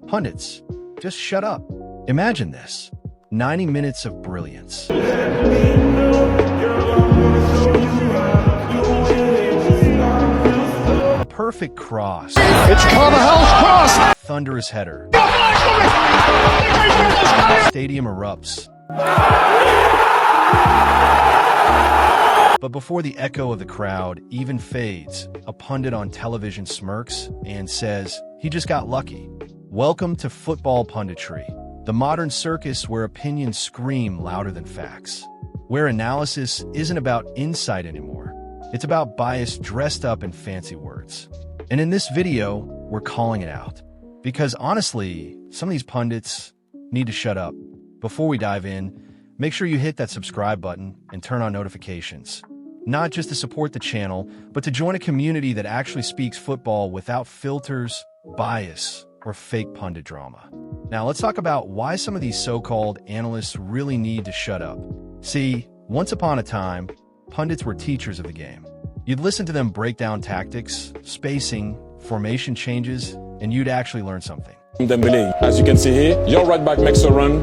Pundits, just shut up. Imagine this. 90 minutes of brilliance. A perfect cross. It's Carvajal's cross! Thunderous header. Stadium erupts. But before the echo of the crowd even fades, a pundit on television smirks and says, he just got lucky. Welcome to football punditry, the modern circus where opinions scream louder than facts, where analysis isn't about insight anymore. It's about bias dressed up in fancy words. And in this video, we're calling it out. Because honestly, some of these pundits need to shut up. Before we dive in, make sure you hit that subscribe button and turn on notifications. Not just to support the channel, but to join a community that actually speaks football without filters, bias, or fake pundit drama. Now let's talk about why some of these so-called analysts really need to shut up. See, once upon a time, pundits were teachers of the game. You'd listen to them break down tactics, spacing, formation changes, and you'd actually learn something. Dembele, as you can see here, your right back makes a run.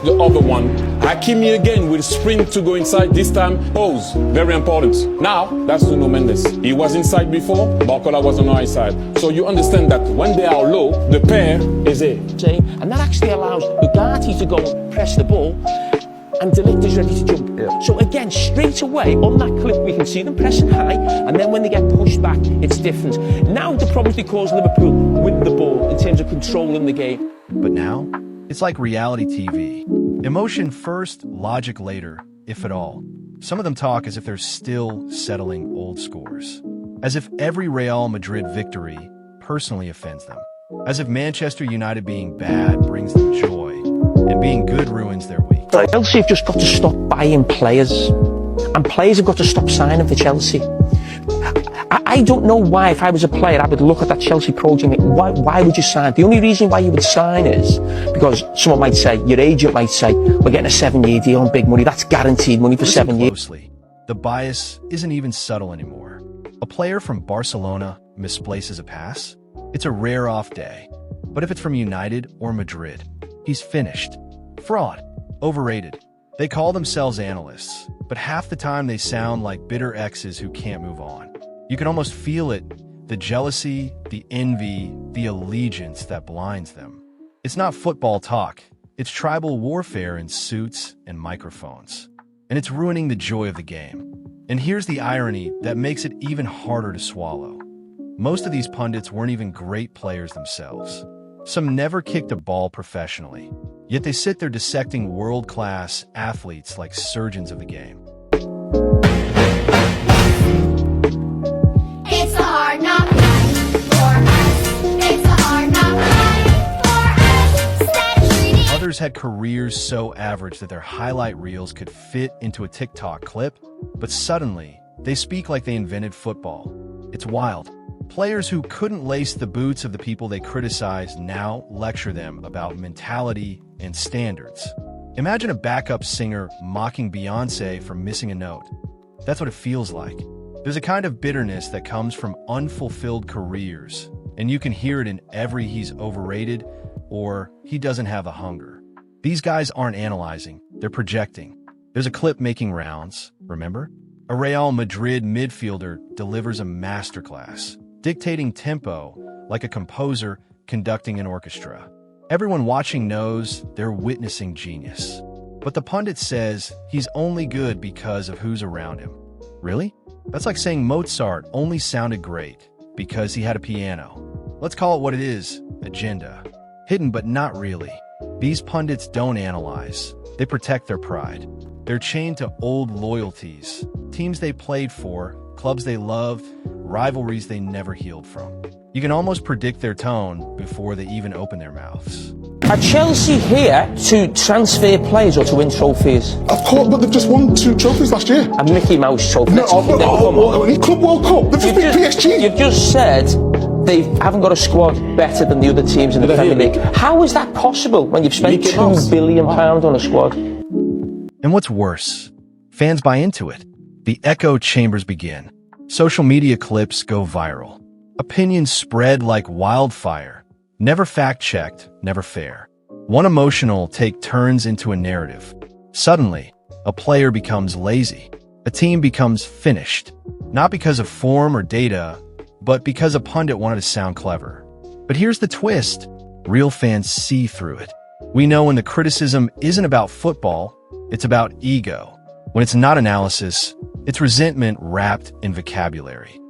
The other one, Hakimi again will sprint to go inside, this time pose, very important. Now, that's Nuno Mendes. He was inside before, Barcola was on our side. So you understand that when they are low, the pair is here. And that actually allows Ugarte to go and press the ball, and De Ligt is ready to jump. Yeah. So again, straight away on that clip, we can see them pressing high, and then when they get pushed back, it's different. Now the problems they cause Liverpool with the ball in terms of controlling the game. But now, it's like reality TV. Emotion first, logic later, if at all. Some of them talk as if they're still settling old scores. As if every Real Madrid victory personally offends them. As if Manchester United being bad brings them joy, and being good ruins their week. Chelsea have just got to stop buying players, and players have got to stop signing for Chelsea. I don't know why, if I was a player, I would look at that Chelsea project and why would you sign? The only reason why you would sign is because someone might say, your agent might say, we're getting a 7-year deal on big money, that's guaranteed money for 7 years. Closely, the bias isn't even subtle anymore. A player from Barcelona misplaces a pass, it's a rare off day. But if it's from United or Madrid, he's finished. Fraud. Overrated. They call themselves analysts, but half the time they sound like bitter exes who can't move on. You can almost feel it, the jealousy, the envy, the allegiance that blinds them. It's not football talk, it's tribal warfare in suits and microphones. And it's ruining the joy of the game. And here's the irony that makes it even harder to swallow. Most of these pundits weren't even great players themselves. Some never kicked a ball professionally, yet they sit there dissecting world-class athletes like surgeons of the game. Others had careers so average that their highlight reels could fit into a TikTok clip, but suddenly, they speak like they invented football. It's wild. Players who couldn't lace the boots of the people they criticize now lecture them about mentality and standards. Imagine a backup singer mocking Beyoncé for missing a note. That's what it feels like. There's a kind of bitterness that comes from unfulfilled careers, and you can hear it in every he's overrated or he doesn't have the hunger. These guys aren't analyzing, they're projecting. There's a clip making rounds, remember? A Real Madrid midfielder delivers a masterclass, dictating tempo like a composer conducting an orchestra. Everyone watching knows they're witnessing genius. But the pundit says he's only good because of who's around him. Really? That's like saying Mozart only sounded great because he had a piano. Let's call it what it is, agenda. Hidden but not really. These pundits don't analyze, they protect their pride. They're chained to old loyalties, teams they played for, clubs they loved, rivalries they never healed from. You can almost predict their tone before they even open their mouths. Are Chelsea here to transfer players or to win trophies? Of course, but they've just won 2 trophies last year. A Mickey Mouse trophy. No, Club World Cup. They've just beat PSG. You've just said they haven't got a squad better than the other teams in the Premier League. How is that possible when you've spent £2 billion on a squad? And what's worse, fans buy into it. The echo chambers begin. Social media clips go viral. Opinions spread like wildfire. Never fact-checked, never fair. One emotional take turns into a narrative. Suddenly, a player becomes lazy. A team becomes finished. Not because of form or data, but because a pundit wanted to sound clever. But here's the twist. Real fans see through it. We know when the criticism isn't about football, it's about ego. When it's not analysis, it's resentment wrapped in vocabulary.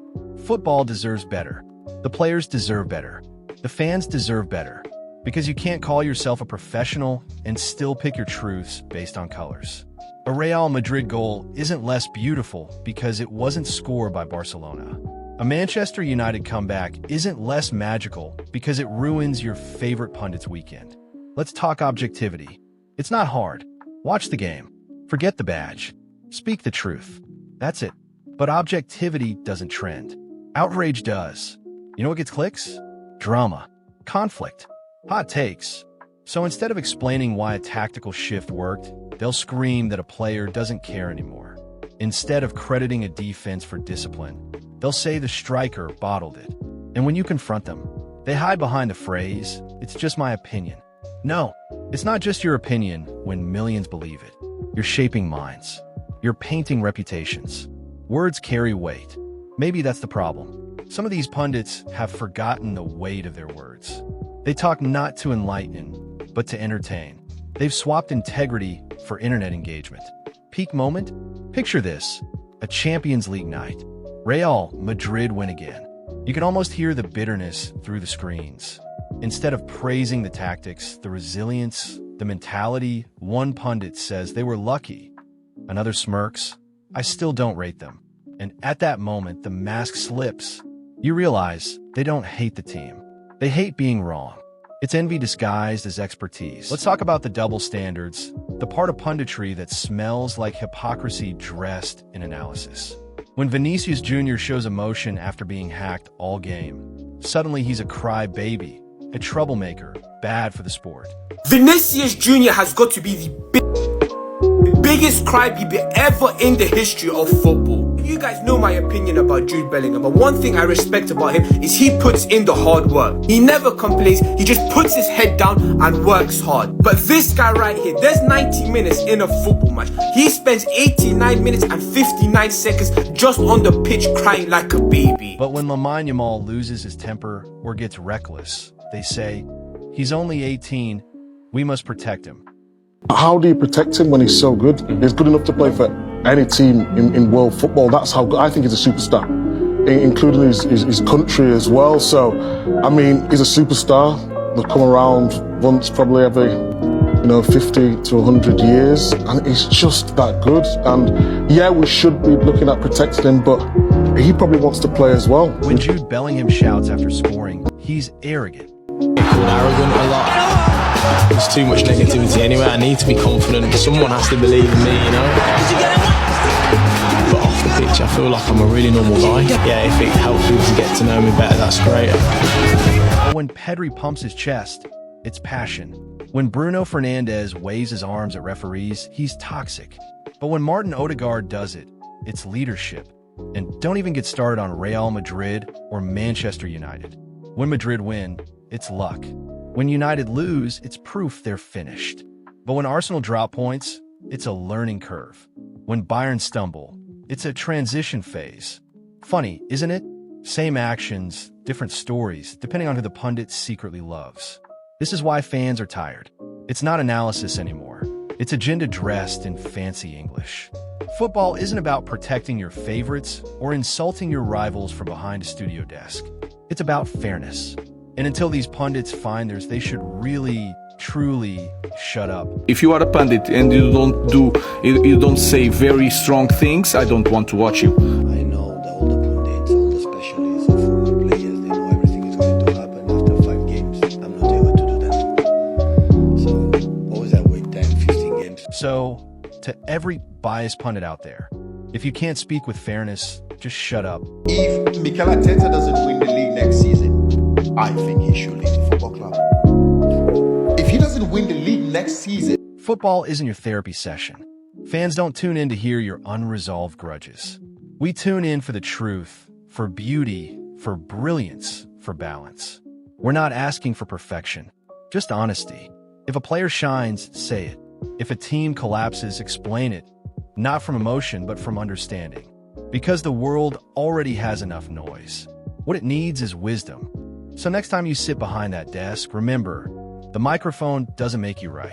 Football deserves better. The players deserve better. The fans deserve better. Because you can't call yourself a professional and still pick your truths based on colors. A Real Madrid goal isn't less beautiful because it wasn't scored by Barcelona. A Manchester United comeback isn't less magical because it ruins your favorite pundit's weekend. Let's talk objectivity. It's not hard. Watch the game. Forget the badge. Speak the truth. That's it. But objectivity doesn't trend. Outrage does. You know what gets clicks? Drama. Conflict. Hot takes. So instead of explaining why a tactical shift worked, they'll scream that a player doesn't care anymore. Instead of crediting a defense for discipline, they'll say the striker bottled it. And when you confront them, they hide behind the phrase, "It's just my opinion." No, it's not just your opinion when millions believe it. You're shaping minds. You're painting reputations. Words carry weight. Maybe that's the problem. Some of these pundits have forgotten the weight of their words. They talk not to enlighten, but to entertain. They've swapped integrity for internet engagement. Peak moment? Picture this. A Champions League night. Real Madrid win again. You can almost hear the bitterness through the screens. Instead of praising the tactics, the resilience, the mentality, one pundit says they were lucky. Another smirks, "I still don't rate them." And at that moment, the mask slips. You realize they don't hate the team. They hate being wrong. It's envy disguised as expertise. Let's talk about the double standards, the part of punditry that smells like hypocrisy dressed in analysis. When Vinicius Jr. shows emotion after being hacked all game, suddenly he's a crybaby, a troublemaker, bad for the sport. Vinicius Jr. has got to be the biggest crybaby ever in the history of football. You guys know my opinion about Jude Bellingham, but one thing I respect about him is he puts in the hard work. He never complains, he just puts his head down and works hard. But this guy right here, there's 90 minutes in a football match. He spends 89 minutes and 59 seconds just on the pitch crying like a baby. But when Lamine Yamal loses his temper or gets reckless, they say, "He's only 18, we must protect him." How do you protect him when he's so good? He's good enough to play for any team in world football. That's how I think he's a superstar, including his country as well. So, I mean, he's a superstar. They'll come around once probably every 50 to 100 years, and he's just that good. And yeah, we should be looking at protecting him, but he probably wants to play as well. When Jude Bellingham shouts after scoring, he's arrogant. Arrogant a lot. There's too much negativity anyway. I need to be confident. Someone has to believe in me, But off the pitch, I feel like I'm a really normal guy. Yeah, if it helps people to get to know me better, that's great. When Pedri pumps his chest, it's passion. When Bruno Fernandes waves his arms at referees, he's toxic. But when Martin Odegaard does it, it's leadership. And don't even get started on Real Madrid or Manchester United. When Madrid win, it's luck. When United lose, it's proof they're finished. But when Arsenal drop points, it's a learning curve. When Bayern stumble, it's a transition phase. Funny, isn't it? Same actions, different stories, depending on who the pundit secretly loves. This is why fans are tired. It's not analysis anymore. It's agenda dressed in fancy English. Football isn't about protecting your favorites or insulting your rivals from behind a studio desk. It's about fairness. And until these pundits find theirs, they should really, truly shut up. If you are a pundit and you don't say very strong things, I don't want to watch you. I know that all the pundits, all the specialists, the football players, they know everything is going to happen after 5 games. I'm not able to do that. So always I wait 10, 15 games. So, to every biased pundit out there, if you can't speak with fairness, just shut up. If Mikel Arteta doesn't win the league next season, I think he should leave the football club. If he doesn't win the league next season... Football isn't your therapy session. Fans don't tune in to hear your unresolved grudges. We tune in for the truth, for beauty, for brilliance, for balance. We're not asking for perfection, just honesty. If a player shines, say it. If a team collapses, explain it. Not from emotion, but from understanding. Because the world already has enough noise. What it needs is wisdom. So next time you sit behind that desk, remember, the microphone doesn't make you right.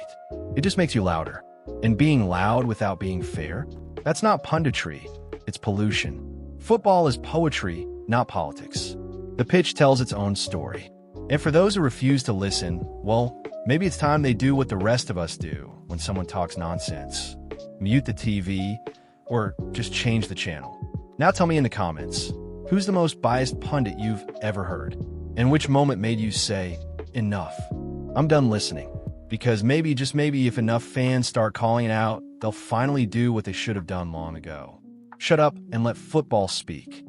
It just makes you louder. And being loud without being fair, that's not punditry, it's pollution. Football is poetry, not politics. The pitch tells its own story. And for those who refuse to listen, well, maybe it's time they do what the rest of us do when someone talks nonsense. Mute the TV, or just change the channel. Now tell me in the comments, who's the most biased pundit you've ever heard? And which moment made you say, enough? I'm done listening. Because maybe, just maybe, if enough fans start calling it out, they'll finally do what they should have done long ago. Shut up and let football speak.